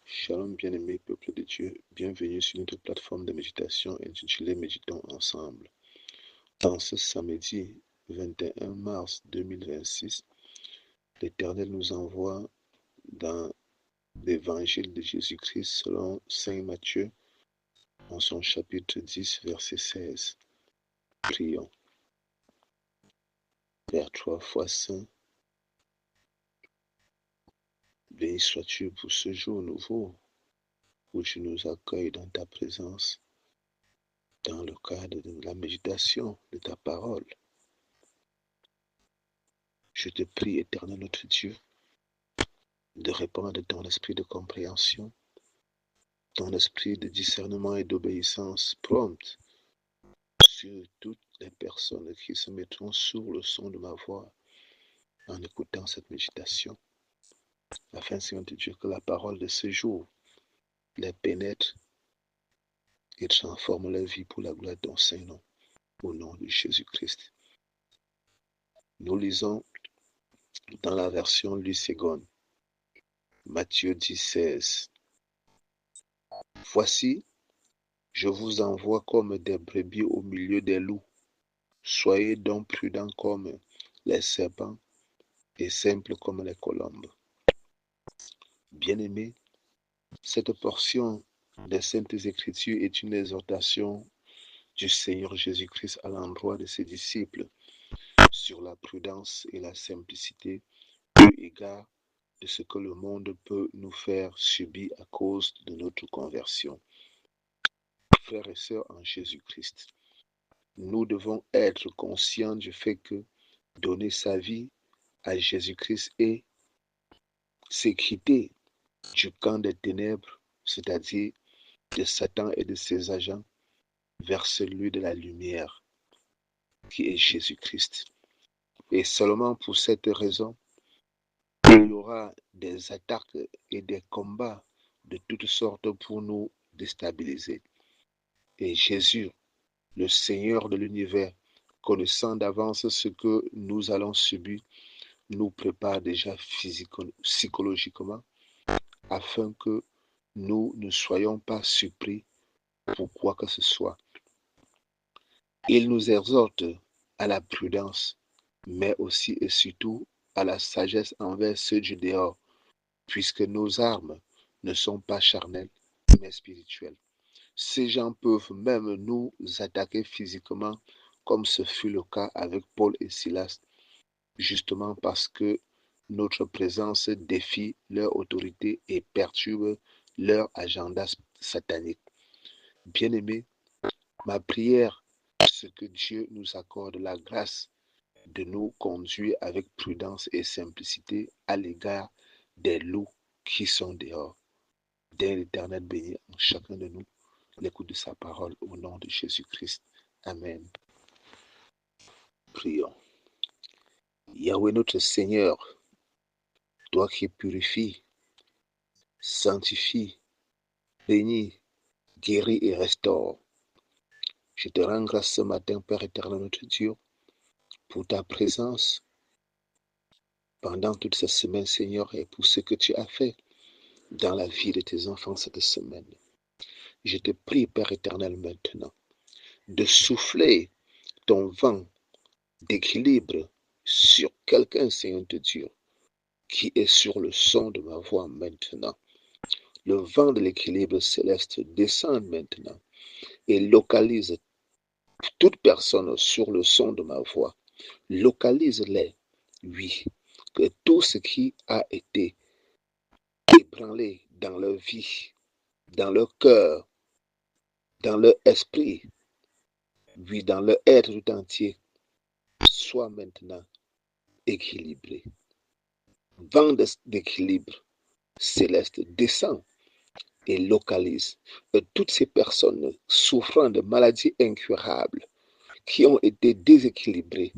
Shalom bien-aimé peuple de Dieu, bienvenue sur notre plateforme de méditation intitulée Méditons ensemble. En ce samedi 21 mars 2026, l'Éternel nous envoie dans l'évangile de Jésus-Christ selon Saint Matthieu en son chapitre 10 verset 16. Prions. Père 3 fois saint, béni sois-tu pour ce jour nouveau où tu nous accueilles dans ta présence dans le cadre de la méditation de ta parole. Je te prie, Éternel notre Dieu, de répandre ton esprit de compréhension, ton esprit de discernement et d'obéissance prompte sur toutes les personnes qui se mettront sur le son de ma voix en écoutant cette méditation, afin, Seigneur Dieu, que la parole de ce jour les pénètre et transforme leur vie pour la gloire de ton Saint-Nom, au nom de Jésus-Christ. Nous lisons dans la version Lusegonde, Matthieu 10, 16. Voici, je vous envoie comme des brebis au milieu des loups. Soyez donc prudents comme les serpents et simples comme les colombes. Bien-aimés, cette portion des Saintes Écritures est une exhortation du Seigneur Jésus-Christ à l'endroit de ses disciples sur la prudence et la simplicité eu égard de ce que le monde peut nous faire subir à cause de notre conversion. Frères et sœurs en Jésus-Christ, nous devons être conscients du fait que donner sa vie à Jésus-Christ est s'équiter du camp des ténèbres, c'est-à-dire de Satan et de ses agents, vers celui de la lumière, qui est Jésus-Christ. Et seulement pour cette raison, il y aura des attaques et des combats de toutes sortes pour nous déstabiliser. Et Jésus, le Seigneur de l'univers, connaissant d'avance ce que nous allons subir, nous prépare déjà psychologiquement afin que nous ne soyons pas surpris pour quoi que ce soit. Il nous exhorte à la prudence, mais aussi et surtout à la sagesse envers ceux du dehors, puisque nos armes ne sont pas charnelles, mais spirituelles. Ces gens peuvent même nous attaquer physiquement, comme ce fut le cas avec Paul et Silas, justement parce que notre présence défie leur autorité et perturbe leur agenda satanique. Bien-aimés, ma prière, c'est que Dieu nous accorde la grâce de nous conduire avec prudence et simplicité à l'égard des loups qui sont dehors. Dès l'Éternel béni en chacun de nous l'écoute de sa parole au nom de Jésus-Christ. Amen. Prions. Yahweh notre Seigneur, toi qui purifies, sanctifies, bénis, guéris et restaures, je te rends grâce ce matin, Père éternel notre Dieu, pour ta présence pendant toute cette semaine, Seigneur, et pour ce que tu as fait dans la vie de tes enfants cette semaine. Je te prie, Père éternel, maintenant, de souffler ton vent d'équilibre sur quelqu'un, Seigneur de Dieu, qui est sur le son de ma voix maintenant. Le vent de l'équilibre céleste descend maintenant et localise toute personne sur le son de ma voix. Localise-les, oui, que tout ce qui a été ébranlé dans leur vie, dans leur cœur, dans leur esprit, oui, dans leur être tout entier, soit maintenant équilibré. Vent d'équilibre céleste descend et localise toutes ces personnes souffrant de maladies incurables qui ont été déséquilibrées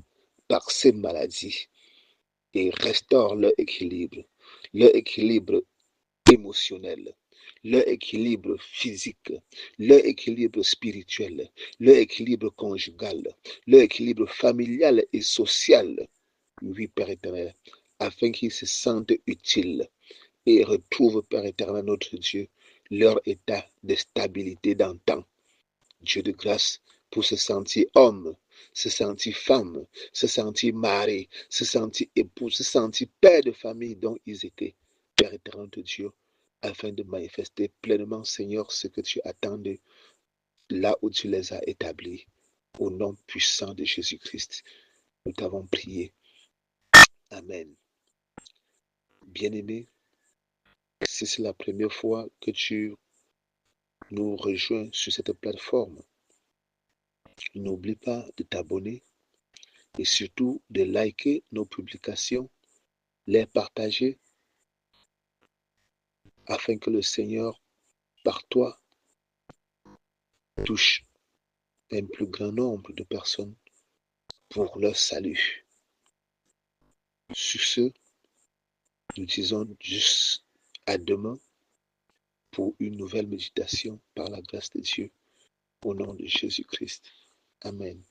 par ces maladies et restaure leur équilibre émotionnel, leur équilibre physique, leur équilibre spirituel, leur équilibre conjugal, leur équilibre familial et social, oui, Père éternel, afin qu'ils se sentent utiles et retrouvent, Père éternel, notre Dieu, leur état de stabilité d'antan. Dieu de grâce, pour se sentir homme, se sentir femme, se sentir mari, se sentir époux, se sentir père de famille dont ils étaient, Père éternel de Dieu, afin de manifester pleinement, Seigneur, ce que tu attends de là où tu les as établis. Au nom puissant de Jésus-Christ, nous t'avons prié. Amen. Bien-aimé, si c'est la première fois que tu nous rejoins sur cette plateforme, n'oublie pas de t'abonner et surtout de liker nos publications, les partager afin que le Seigneur, par toi, touche un plus grand nombre de personnes pour leur salut. Sur ce, nous disons juste à demain pour une nouvelle méditation par la grâce de Dieu, au nom de Jésus-Christ. Amen.